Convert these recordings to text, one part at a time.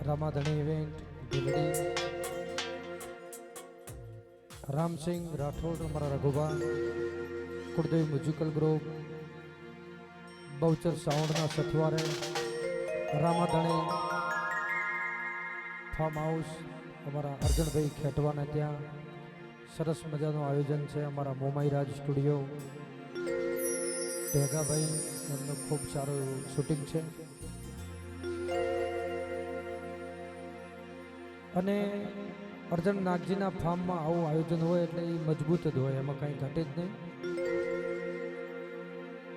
Ramadhani event Bhildi, Ramsinh Rathod, અમારા Raghubha, Kuldev musical group, Bahuchar સાઉન્ડના સથવારે, રામાધણી ફાર્મ હાઉસ, અમારા અર્જુનભાઈ ખેટવાને ત્યાં સરસ મજાનું આયોજન છે. અમારા મોમાઈરાજ સ્ટુડિયો ઢેગાભાઈ, એમનું ખૂબ સારું શૂટિંગ છે. અને અર્જુન નાગજીના ફાર્મમાં આવું આયોજન હોય એટલે એ મજબૂત જ હોય, એમાં કંઈ ઘટે જ નહીં.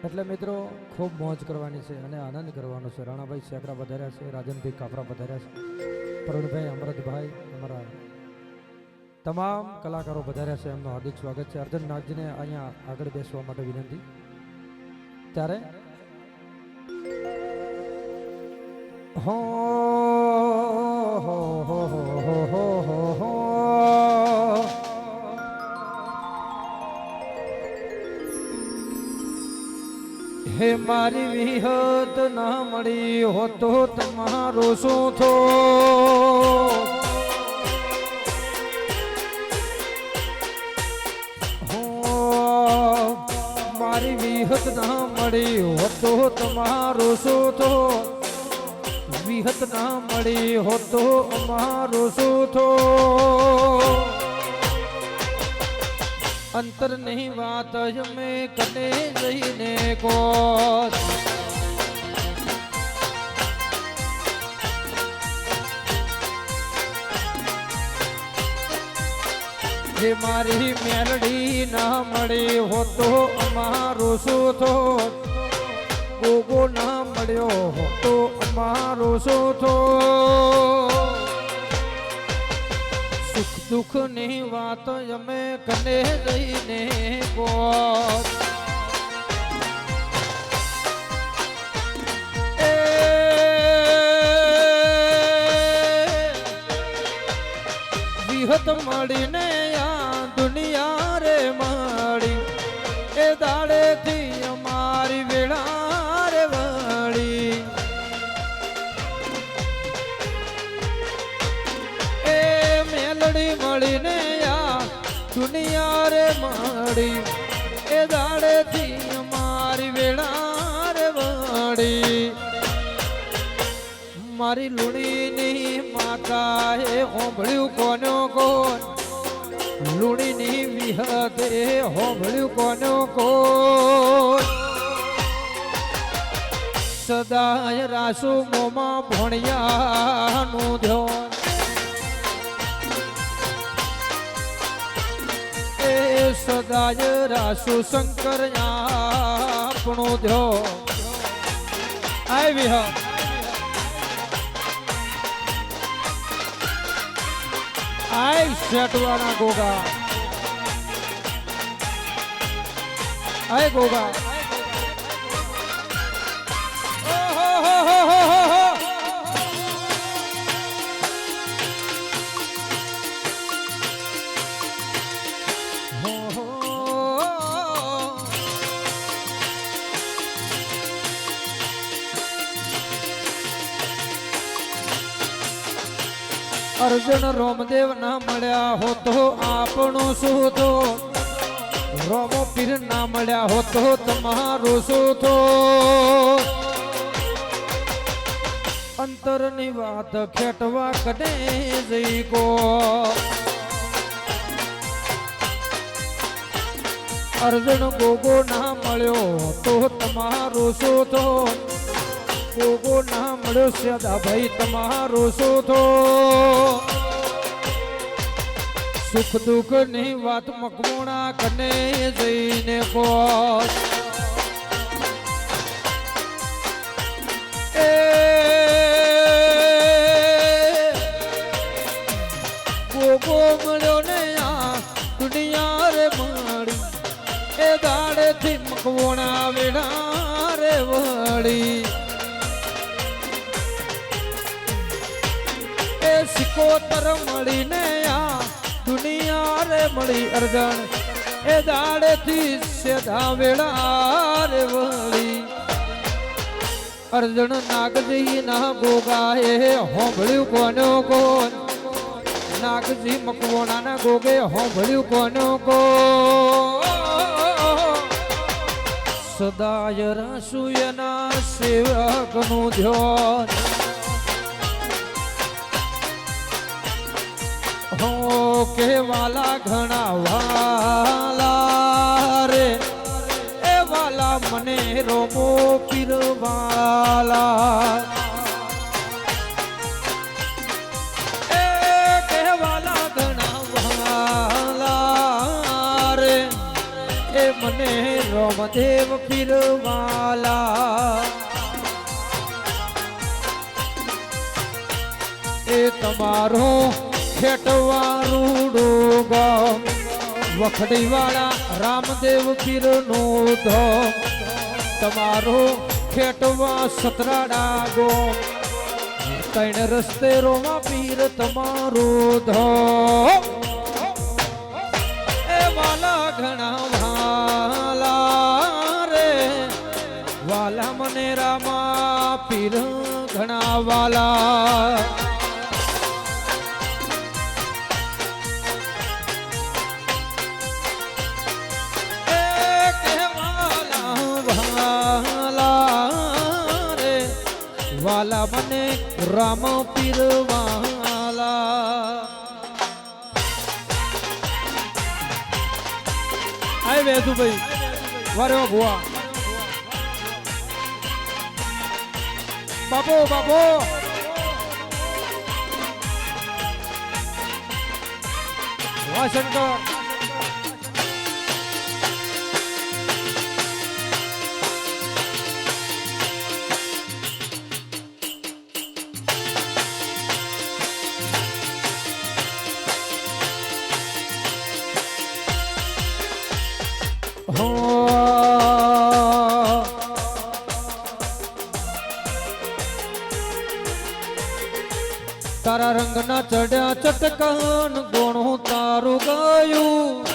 એટલે મિત્રો ખૂબ મોજ કરવાની છે અને આનંદ કરવાનો છે. રાણાભાઈ સેકરા વધાર્યા છે, રાજનભાઈ કાપરા વધાર્યા છે, પ્રવીણભાઈ અમરતભાઈ, અમારા તમામ કલાકારો વધાર્યા છે. એમનું હાર્દિક સ્વાગત છે. અર્જુન નાગજીને અહીંયા આગળ બેસવા માટે વિનંતી. ત્યારે હો હે મારી વિહત ના મળી હો તો તમારો શું થો, મારી વિહત ના મળી હો તો તમારો શું થો, વિહત ના મળી હો તો અમારો શું થો. અંતર નહીં વાત અમે કને જઈને કો, જે મારી મેલડી ના મળી હો તો અમારો શું થો, ગોગો ના મળ્યો હો તો અમારો શું થો. સુખ દુઃખ ની વાત અમે કને જઈને કો, વિહત મળીને આ દુનિયા રે મળી, એ દાડેથી અમારી વેળા રે વળી. એ મેલડી મળીને આ દુનિયા રે મળી, એ દાડેથી અમારી વેળા રે વળી. મારી લુણીની માતાએ હોંભળ્યું કોનો કોણ, લુણીની વિહતે હોંભળ્યું કોનો કોણ. સદાય રાસુ મોમાં ભણ્યાનું ધ્યાન, એ સદાય રાસુ શંકર આપણું ધ્યાન. આય વિહત આય શેટવાના ગોગા, આય ગોગા. અર્જુન રોમદેવ ના મળ્યા હો તો આપણું શું થો, રોમો પીર ના મળ્યા હો તો તમારું શું થો. અંતરની વાત ખેટવા કને જઈ કો, અર્જુન ગોગો ના મળ્યો તો તમારું શું થો, ગોગો ના મળ્યો સદા ભાઈ તમારું શું થો. સુખ દુઃખ ની વાત મકમોણા કને જઈને કો, એ ગોગો મળ્યો ને આ દુનિયા રે મળી, એ દાડેથી મકમોણા વેડા રે વળી. સિકોતર મળીને આ દુનિયા રે મળી, અર્જણ એ દાડેથી સેધા વેળા રે વળી. અર્જુન નાગજી ના ગોગાએ હોંભળ્યું કોનો કોણ નાગજી મકવાણા ના ગોગે હોંભળ્યું કોનો કોણ સદાય રાસુયના સેવક નું ધ્યાન હો કેવાલા ઘણા વાલા રે એ વાલા મને રોમો પીરવાલા એ કેવાલા ઘણા વાલા રે એ મને રોમદેવ પીરવાલા એ તમારો ખેટવારૂડું ગામ વખડી વાળા રામદેવ પીર નું ધામ તમારો ખેટવા સતરાડા ગોમ કઈન રસ્તે રોમા પીર તમારું ધામ એ વાલા ઘણા વાલા રે વાલા મને રામા પીર ઘણા વાલા વાલા મને રામ પીર વાલા આય વેદુ ભાઈ વારે ભુવા બાપો બાપો વાહ શંકર તારા રંગના ચડ્યા ચટકાન ગોણું તારું ગાયું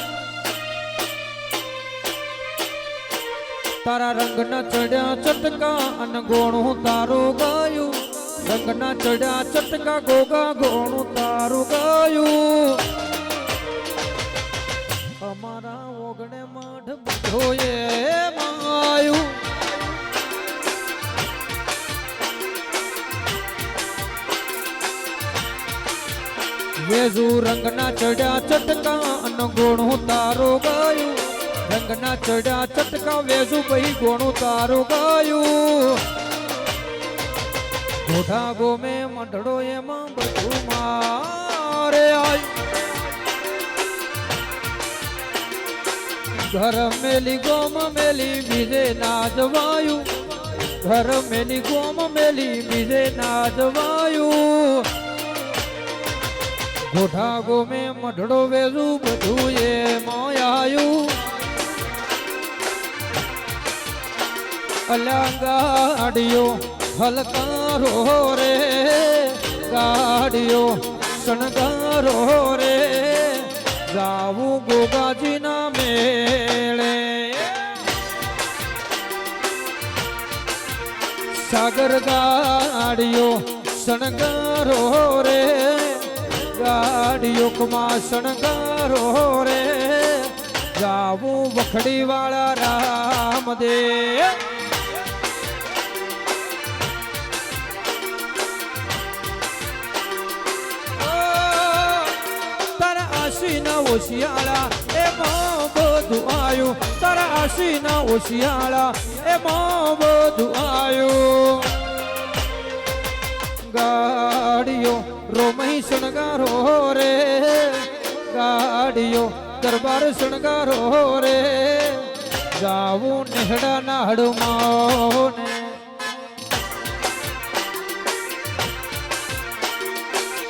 તારા રંગના ચડ્યા ચટકા અને ગોણું તારું ગાયું રંગના ચડ્યા ચટકા ગોગા ગોણું તારું ગાયું અમારા ઓગણે માઢ બધોએ માયું વેજુ રંગના ચડ્યા ચટકા અને ગોણું તારું ગાયું રંગના ચડ્યા ચટકા વેજુ ભાઈ ગોણું તારું ગાયું ગોઠા ગોમે મંડળો એમાં બધું મારે આયું ઘર મેલી ગોમ મેલી બીજે ના જવાયું ઘર મેલી ગોમ મેલી બીજે ના જવાયું ગોઠા ગોમે મઢડો વેજુ બધું એ મોયાયું અલ્યા ગાડીઓ હલકારો રે ગાડીઓ શણગારો રે જાવું ગોગાજી ના મેળે સાગર ગાડીઓ શણગારો રે ગાડીઓ કમા શણગારો રે જાવું વખડી વાળા રામદેવ આશીના ઓશિયાળા એમાં બધું આયું તારા આશીના ઓશિયાળા એમાં બધું આયું ગાડીઓ રોમહી શણગારો રે ગાડીઓ દરબાર શણગારો રે જાવું નેહડા નાડમાં ને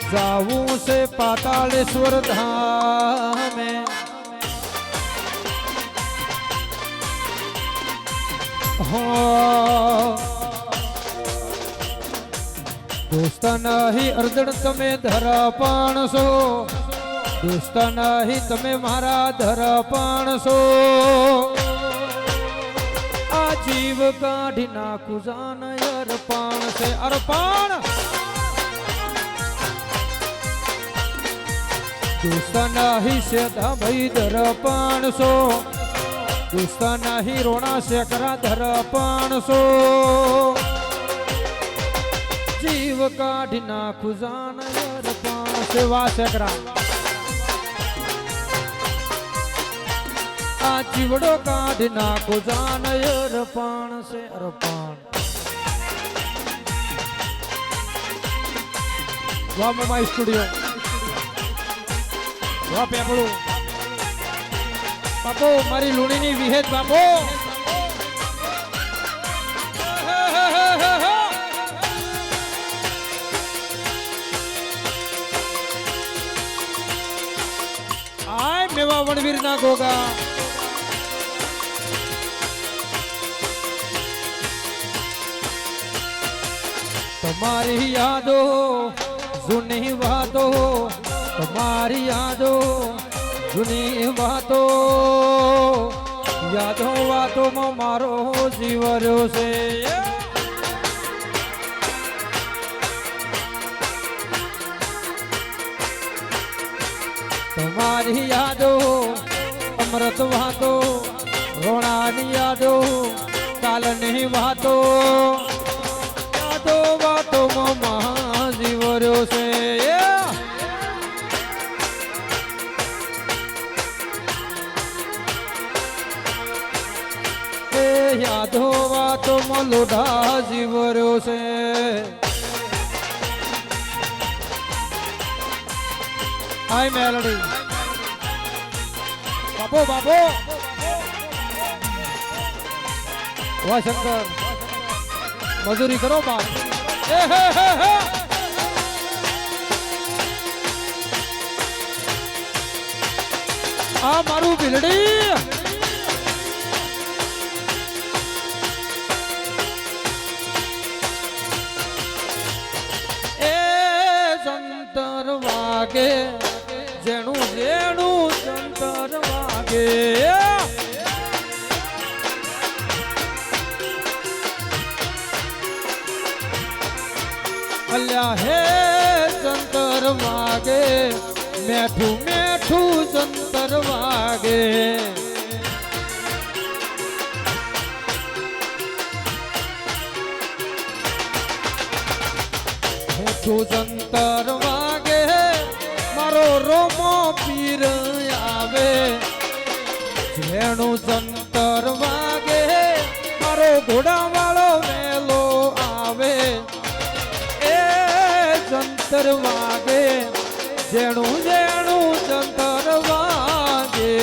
जाऊं से पातालेश्वर धाम हो दोस्त नहीं अर्जन तमे धरपण सो दोस्त नहीं तमे मारा धरपण सो आज જીવ કાઢી નાખું જાન અર્પણ છે અર્પણ દુસ્ત નહીં છે ભાઈ દર્પણ છો દુસ્ત નહીં રોણા શેકરા દર્પણ છો જીવ કાઢી નાખું જાન અર્પણ છે વા શેકરા આ જીવડો કાઢી નાખો જાન અર્પણ છે અર્પણ વાહ મોબાઈલ સ્ટુડિયો વાહ પેપડું બાપો મારી લુણીની વિહેત બાપો આય મેવા વણવીર ના ગોગા તમારી યાદો જૂની વાતો તમારી યાદો જૂની વાતો યાદો વાતોમાં મારો જીવ રહ્યો છે તમારી યાદો અમૃત વાતો રોણાની યાદો કાલની વાતો વાતોમાં મહાજીવ રહ્યો છે એ યાદો વાતોમાં લોઢા જીવ રહ્યો છે હાય મેલડી બાપો બાપો વાહ શંકર મજૂરી કરો બાપ આ મારું બિલડી એ જંતર વાગે જેનું જેનું જંતર વાગે અલ્યા હે જંતર વાગે મેઠું મેઠું જંતર વાગે મેઠું જંતર વાગે મારો રોમો પીર આવે જેનું જંતર વાગે મારો ઘોડાવાળો વેલો આવે જંતર વાગે જેણું જેણું જંતર વાગે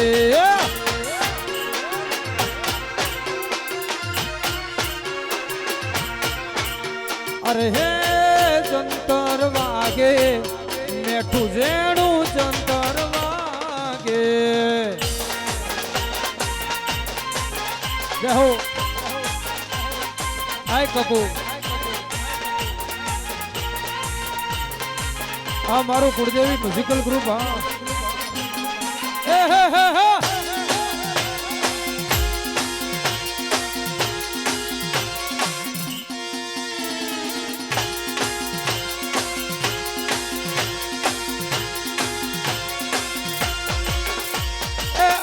અરે હે જંતર વાગે મેઠું જેણું જંતર વાગે જય હો આય કપૂર આ મારું કુળદેવી મ્યુઝિકલ ગ્રુપ હા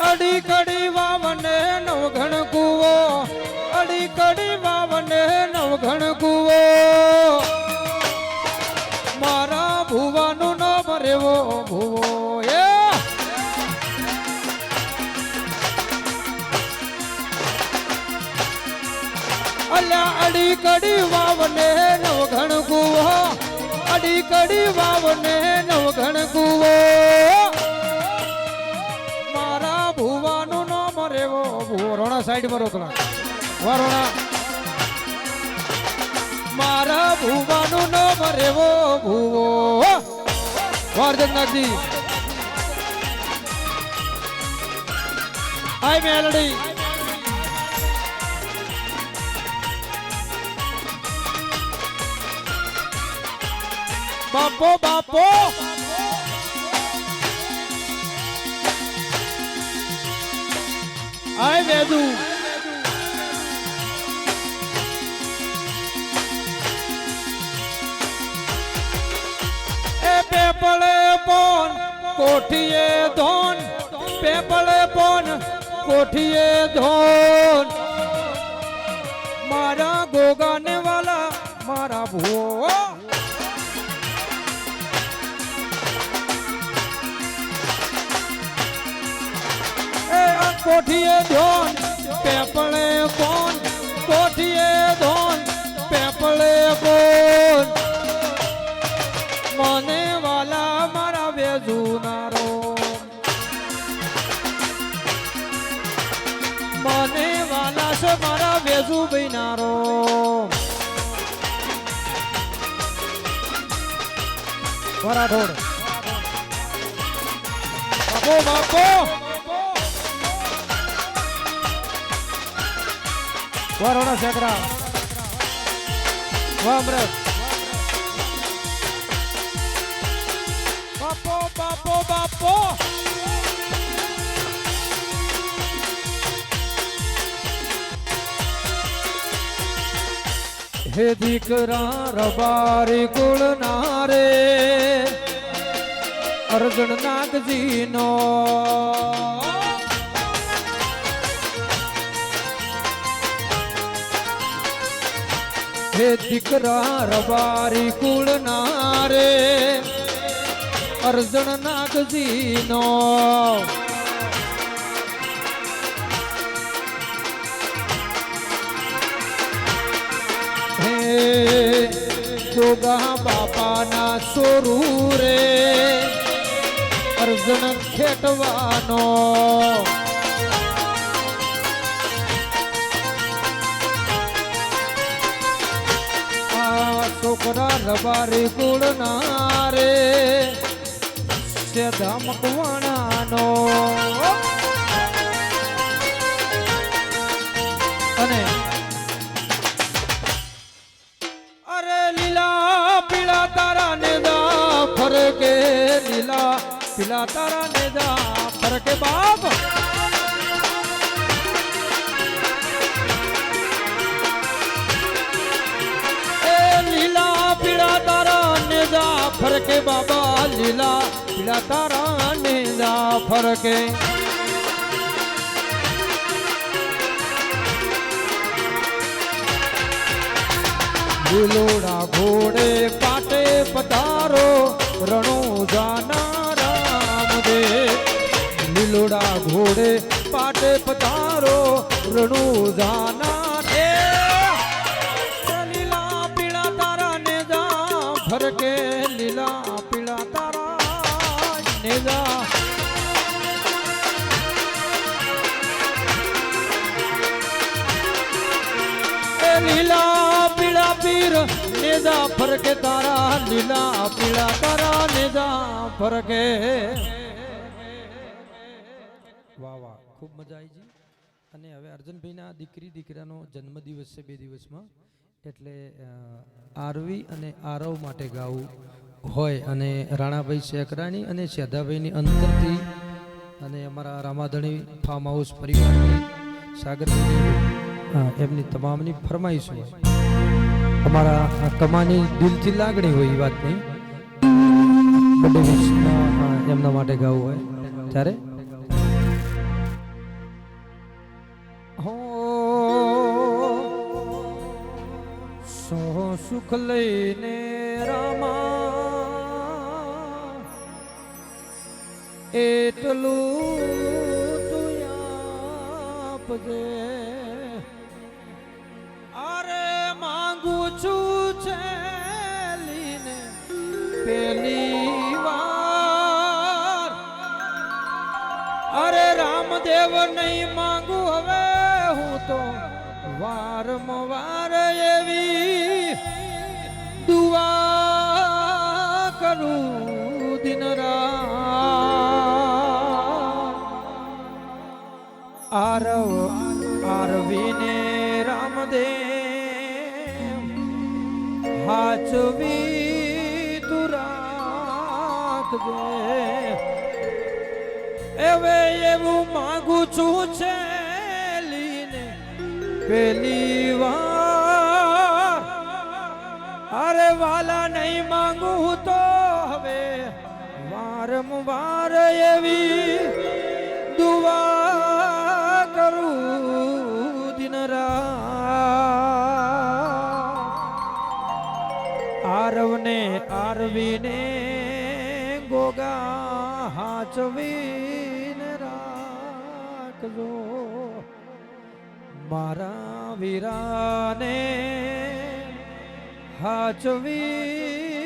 અડી કડી વાવને નવઘણ કુવો અડી કડી વાવને નવઘણ કુવો મારા ભુવાનું નામ રેવો ભુવો અલ્યા અડી કડી વાવને નવઘણ કુવો અડી કડી વાવને નવઘણ કુવો મારા ભુવાનું નામ રેવો ભુવો રોણા સાઈડ માં રોકલા વારોણા મારા ભુવાનું નામ રેવો ભુવો વર્ધન નાગજી આય મેલડી બાપો બાપો આય વેદુ પોન કોઠીએ ધોન પેપળે પોન કોઠીએ ધોન મારા ગોગાને વાલા મારા ભૂવો કોઠીએ ધોન પેપળે કોણ કોઠીએ ધોન પેપળે કોણ મને વાલા મારા વેજુનારો મને વાલા છે મારા વેજુ બિનારો વરાઠોડ બાપો બાપો વારોડા શેકરા વામરસ બાપો બાપો બાપો હે દીકરા રબારી કુળ નારે અર્જુન નાગજી નો હે દીકરા રબારી કુળ નારે અર્જુન નાગજી નો હે ગોગા બાપાના સોરૂ રે અર્જુન ખેટવાનો છોકરા રબારી કુળ નારે સેધા મકવાણાનો અને અરે લીલા પીળા તારા નેદા ફરકે લીલા પીળા તારા નેદા ફરકે બાપ ફરકે બાબા લીલા પીળા તારા નેદા ફરકે લીલોડા ઘોડે પાટે પધારો રણો જાના રામ દે લીલોડા ઘોડે પાટે પધારો રણો જાના દે લીલા પીળા તારા નેદા ફરકે લીલા પીળા તારા નેદા લીલા પીળા પીર નેદા ફરકે તારા લીલા પીળા તારા નેદા ફરકે વાહ વાહ ખૂબ મજા આવી જી અને હવે અર્જુનભાઈના દીકરી દીકરાનો જન્મદિવસ છે 2 દિવસમાં એટલે આરવી અને આરવ માટે ગાવું હોય અને રાણાભાઈ શેકરાની અને સેધાભાઈની અંતરથી અને અમારા રામાધણી ફાર્મ હાઉસ પરિવારની સાગરભાઈ એમની તમામની ફરમાઈશ હોય અમારા કમાની દિલથી લાગણી હોય એ વાતની બર્થડે વિશમાં એમના માટે ગાવું હોય ત્યારે સુખ લઈને રામા એટલું તું આપજે અરે માંગુ છું છેલીને પેલી વાર અરે રામદેવ નહીં માંગુ હવે હું તો વારંવાર એવી દુઆ કરું દિન રાત આરવ આરવીને રામદેવ હાચવી તું રાખજે હવે એવું માંગુ છું છે પેલી વાર અરે વાલા નહીં માંગુ તો હવે વાર વારંવાર એવી દુઆ કરું દિન રાત આરવને આરવીને ગોગા હાચવીને રાખજો મારા વીરાને હાચવી